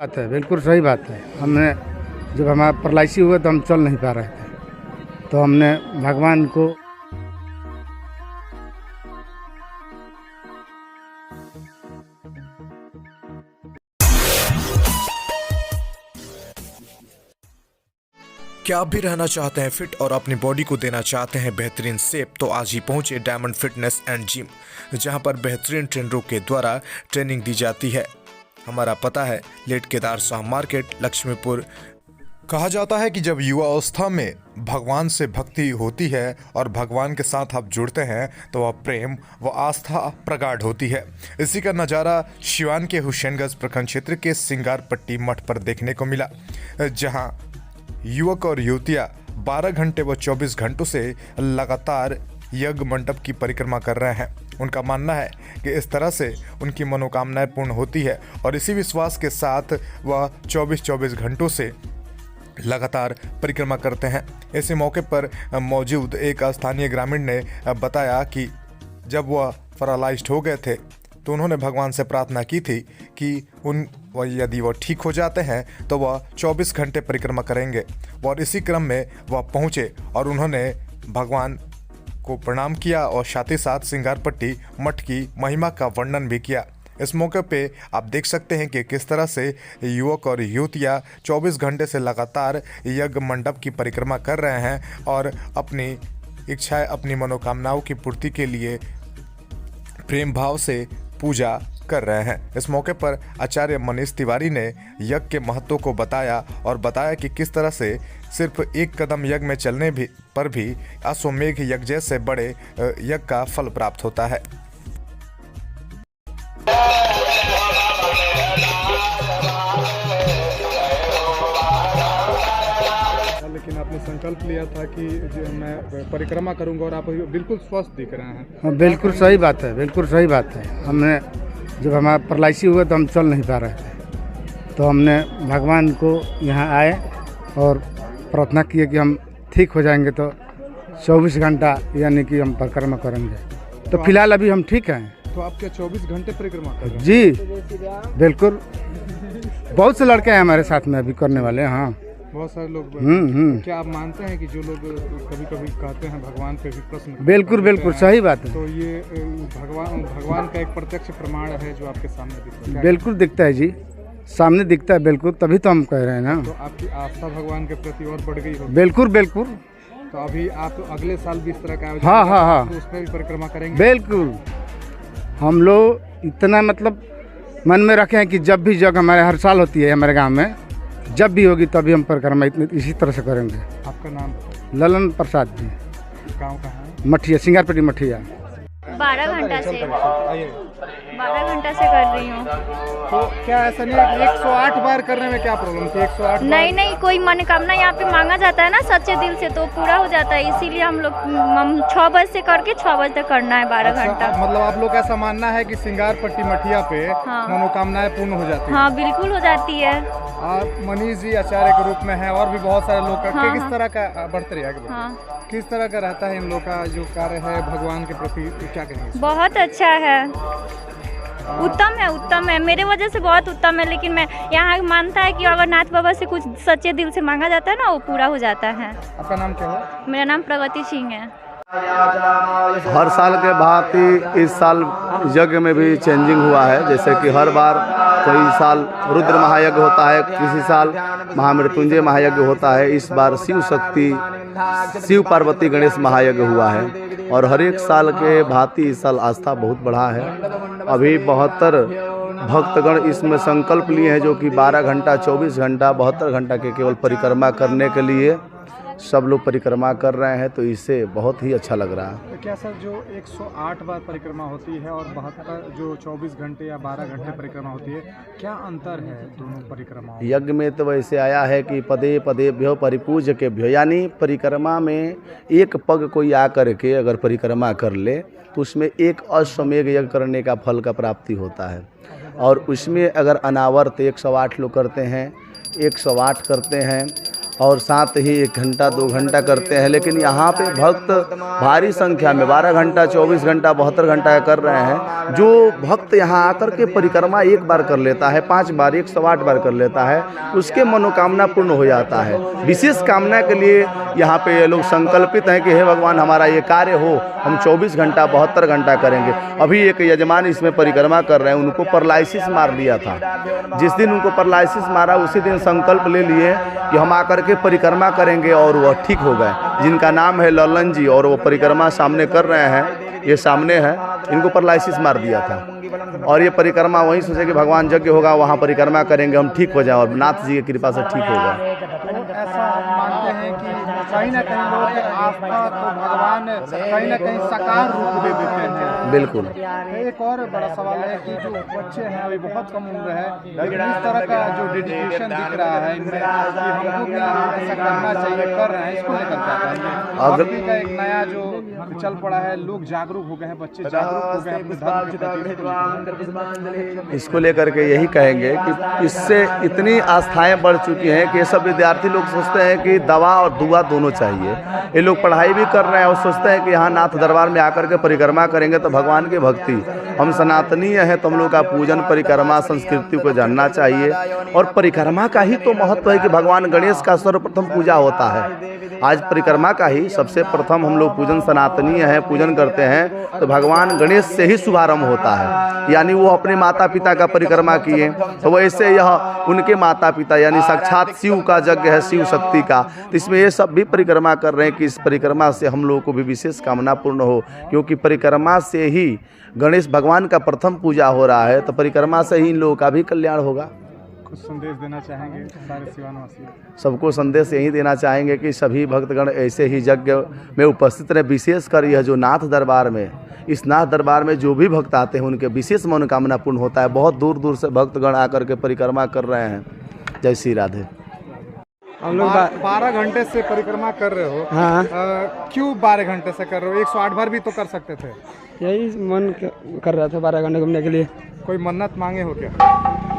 बात है, बिल्कुल सही बात है। हमने जब हमारा पैरालिसिस हुआ तो हम चल नहीं पा रहे थे, तो हमने भगवान को क्या आप भी रहना चाहते हैं फिट और अपनी बॉडी को देना चाहते हैं बेहतरीन शेप, तो आज ही पहुंचे डायमंड फिटनेस एंड जिम, जहां पर बेहतरीन ट्रेनरों के द्वारा ट्रेनिंग दी जाती है। हमारा पता है लेट केदार शाह मार्केट, लक्ष्मीपुर। कहा जाता है कि जब युवा अवस्था में भगवान से भक्ति होती है और भगवान के साथ आप जुड़ते हैं तो वह प्रेम व आस्था प्रगाढ़ होती है। इसी का नज़ारा सिवान के हुसैनगंज प्रखंड क्षेत्र के सिंगारपट्टी मठ पर देखने को मिला, जहां युवक और युवतियां 12 घंटे व 24 घंटों से लगातार यज्ञ मंडप की परिक्रमा कर रहे हैं। उनका मानना है कि इस तरह से उनकी मनोकामनाएं पूर्ण होती है और इसी विश्वास के साथ वह 24 घंटों से लगातार परिक्रमा करते हैं। ऐसे मौके पर मौजूद एक स्थानीय ग्रामीण ने बताया कि जब वह पैरालाइज्ड हो गए थे तो उन्होंने भगवान से प्रार्थना की थी कि यदि वह ठीक हो जाते हैं तो वह 24 घंटे परिक्रमा करेंगे, और इसी क्रम में वह पहुंचे और उन्होंने भगवान को प्रणाम किया और साथ ही साथ सिंगारपट्टी मठ की महिमा का वर्णन भी किया। इस मौके पे आप देख सकते हैं कि किस तरह से युवक और युवतियां 24 घंटे से लगातार यज्ञ मंडप की परिक्रमा कर रहे हैं और अपनी इच्छाएं, अपनी मनोकामनाओं की पूर्ति के लिए प्रेम भाव से पूजा कर रहे हैं। इस मौके पर आचार्य मनीष तिवारी ने यज्ञ के महत्व को बताया और बताया कि किस तरह से सिर्फ एक कदम यज्ञ में चलने पर भी अश्वमेघ यज्ञ जैसे बड़े यज्ञ का फल प्राप्त होता है। लेकिन आपने संकल्प लिया था कि मैं परिक्रमा करूंगा और आप बिल्कुल स्वस्थ दिख रहे हैं। हाँ, बिल्कुल सही बात है, बिल्कुल सही बात है। हमने जब हमारा पैरालिसिस हुआ तो हम चल नहीं पा रहे थे, तो हमने भगवान को यहाँ आए और प्रार्थना किए कि हम ठीक हो जाएंगे तो 24 घंटा यानी कि हम परिक्रमा करेंगे। तो फिलहाल अभी हम ठीक हैं। तो आप क्या 24 घंटे परिक्रमा कर रहे हैं? जी बिल्कुल, बहुत से लड़के हैं हमारे साथ में अभी करने वाले। हाँ, बहुत सारे लोग। क्या आप मानते हैं कि जो लोग कभी कभी कहते हैं भगवान पे भी प्रश्न? बिल्कुल बिल्कुल सही बात है। तो ये भगवान का एक प्रत्यक्ष प्रमाण है जो आपके सामने दिखता है। बिल्कुल दिखता है जी, सामने दिखता है, बिल्कुल, तभी तो हम कह रहे हैं ना। तो आपकी आस्था भगवान के प्रति और बढ़ गई होगी? बिल्कुल बिल्कुल। तो अभी आप अगले साल भी इस तरह का आयोजन हाँ, तो उसमें भी परिक्रमा करेंगे? बिल्कुल। हम लोग इतना मतलब मन में रखे हैं कि जब भी जग हमारे हर साल होती है हमारे गांव में, जब भी होगी तभी हम परिक्रमा इसी तरह से करेंगे। आपका नाम? ललन प्रसाद जी। गाँव कहाँ है? मठिया, सिंगारपट्टी मठिया। 12 घंटा से कर रही हूँ। तो क्या ऐसा नहीं है 108 बार करने में क्या प्रॉब्लम थी? 108 नहीं, कोई मनोकामना यहाँ पे मांगा जाता है ना सच्चे दिल से तो पूरा हो जाता है। इसीलिए हम 6 बजे से करके 6 बजे तक करना है 12 घंटा। मतलब आप लोग का ऐसा मानना है कि सिंगारपट्टी मठिया पे मनोकामनाएं पूर्ण हो जाती है? हाँ, बिल्कुल हो जाती है। आप मनीष जी आचार्य के रूप में हैं और भी बहुत सारे लोग करके किस तरह का बढ़ते रहेगा? किस तरह का रहता है इन लोग का जो कार्य है भगवान के प्रति, क्या कहेंगे? बहुत अच्छा है, उत्तम है। मेरे वजह से बहुत उत्तम है। लेकिन मैं यहाँ मानता है कि अगर नाथ बाबा से कुछ सच्चे दिल से मांगा जाता है ना, वो पूरा हो जाता है। आपका नाम क्या है? मेरा नाम प्रगति सिंह है। हर साल के भांति इस साल यज्ञ में भी चेंजिंग हुआ है। जैसे कि हर बार कई साल रुद्र महायज्ञ होता है, किसी साल महामृत्युंजय महायज्ञ होता है। इस बार शिव पार्वती गणेश महायज्ञ हुआ है और हर एक साल के भांति इस साल आस्था बहुत बढ़ा है। अभी 72 भक्तगण इसमें संकल्प लिए हैं जो कि 12 घंटा 24 घंटा 72 घंटा के केवल परिक्रमा करने के लिए सब लोग परिक्रमा कर रहे हैं, तो इससे बहुत ही अच्छा लग रहा है। तो क्या सर जो 108 बार परिक्रमा होती है और 72 जो 24 घंटे या 12 घंटे परिक्रमा होती है, क्या अंतर है दोनों परिक्रमाओं? यज्ञ में तो वैसे आया है कि पदे पदेभ्यो परिपूज्य के भ्यो, यानी परिक्रमा में एक पग कोई आ करके अगर परिक्रमा कर ले तो उसमें एक अश्वमेघ यज्ञ करने का फल का प्राप्ति होता है। और उसमें अगर अनावर्त 108 लोग करते हैं, 108 करते हैं और साथ ही 1 घंटा 2 घंटा करते हैं। लेकिन यहाँ पे भक्त भारी संख्या में 12 घंटा 24 घंटा 72 घंटा कर रहे हैं। जो भक्त यहाँ आकर के परिक्रमा एक बार कर लेता है, 5 बार 108 बार कर लेता है, उसके मनोकामना पूर्ण हो जाता है। विशेष कामना के लिए यहाँ पे ये लोग संकल्पित हैं कि हे भगवान हमारा ये कार्य हो, हम 24 घंटा 72 घंटा करेंगे। अभी एक यजमान इसमें परिक्रमा कर रहे हैं, उनको पैरालिसिस मार दिया था। जिस दिन उनको पैरालिसिस मारा उसी दिन संकल्प ले लिए कि हम आकर के परिक्रमा करेंगे और वह ठीक हो गए। जिनका नाम है ललन जी और वो परिक्रमा सामने कर रहे हैं, ये सामने है, इनको पैरालिसिस मार दिया था। और ये परिक्रमा वहीं सोचे कि भगवान यज्ञ होगा वहाँ परिक्रमा करेंगे, हम ठीक हो जाए, और नाथ जी की कृपा से ठीक होगा। ऐसा मानते हैं कि कहीं ना कहीं लोग आस्था तो भगवान कहीं ना कहीं साकार रूप दे देते हैं। बिल्कुल। एक और बड़ा सवाल है कि जो बच्चे हैं अभी बहुत कम उम्र है, लेकिन इस तरह का जो डेडिकेशन दिख रहा है इनमें कि हमको भी ऐसा करना चाहिए, कर रहे हैं, इसको लेकर क्या कहेंगे? भक्ति का एक नया जो चल पड़ा है, लोग जागरूक हो गए हैं, बच्चे जागरूक हो गए हैं अपने धर्म के प्रति। इसको लेकर के यही कहेंगे कि इससे इतनी आस्थाएं बढ़ चुकी हैं कि ये सब विद्यार्थी लोग सोचते हैं कि दवा और दुआ दोनों चाहिए। ये लोग पढ़ाई भी कर रहे हैं और सोचते हैं कि यहाँ नाथ दरबार में आकर के परिक्रमा करेंगे तो भगवान की भक्ति। हम सनातनीय हैं तो हम लोग का पूजन परिक्रमा संस्कृति को जानना चाहिए। और परिक्रमा का ही तो महत्व है कि भगवान गणेश का सर्वप्रथम पूजा होता है। आज परिक्रमा का ही सबसे प्रथम हम लोग पूजन सनातनीय है, पूजन करते हैं तो भगवान गणेश से ही शुभारंभ होता है। यानी वो अपने माता पिता का परिक्रमा किए तो वैसे यह उनके माता पिता यानी साक्षात शिव का यज्ञ है, शिव शक्ति का। तो इसमें ये सब भी परिक्रमा कर रहे हैं कि इस परिक्रमा से हम लोगों को भी विशेष कामना पूर्ण हो, क्योंकि परिक्रमा से ही गणेश भगवान का प्रथम पूजा हो रहा है। तो परिक्रमा से ही इन लोगों का भी कल्याण होगा। कुछ संदेश देना चाहेंगे सारे शिवानवासी? सबको संदेश यही देना चाहेंगे कि सभी भक्तगण ऐसे ही यज्ञ में उपस्थित रहे। विशेषकर यह जो नाथ दरबार में, इस नाथ दरबार में जो भी भक्त आते हैं उनके विशेष मनोकामना पूर्ण होता है। बहुत दूर दूर से भक्तगण आकर के परिक्रमा कर रहे हैं। जय श्री राधे। हम लोग 12 घंटे से परिक्रमा कर रहे हो। हाँ। क्यों 12 घंटे से कर रहे हो? 108 बार भी तो कर सकते थे। यही मन कर रहा था 12 घंटे घूमने के लिए। कोई मन्नत मांगे हो क्या?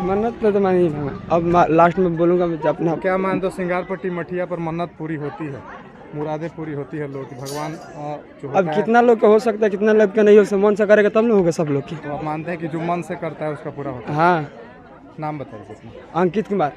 मन्नत तो मांगी नहीं, अब लास्ट में बोलूँगा अपना। क्या मानते हो सिंगारपट्टी मठिया पर मन्नत पूरी होती है, मुरादें पूरी होती है लोग की? भगवान जो अब कितना लोग का हो सकता है, कितना लोग का नहीं हो सकता, मन से करेगा तब ना होगा सब लोग की। तो आप मानते हैं कि जो मन से करता है उसका पूरा होता है? हाँ। नाम बताइए। अंकित कुमार।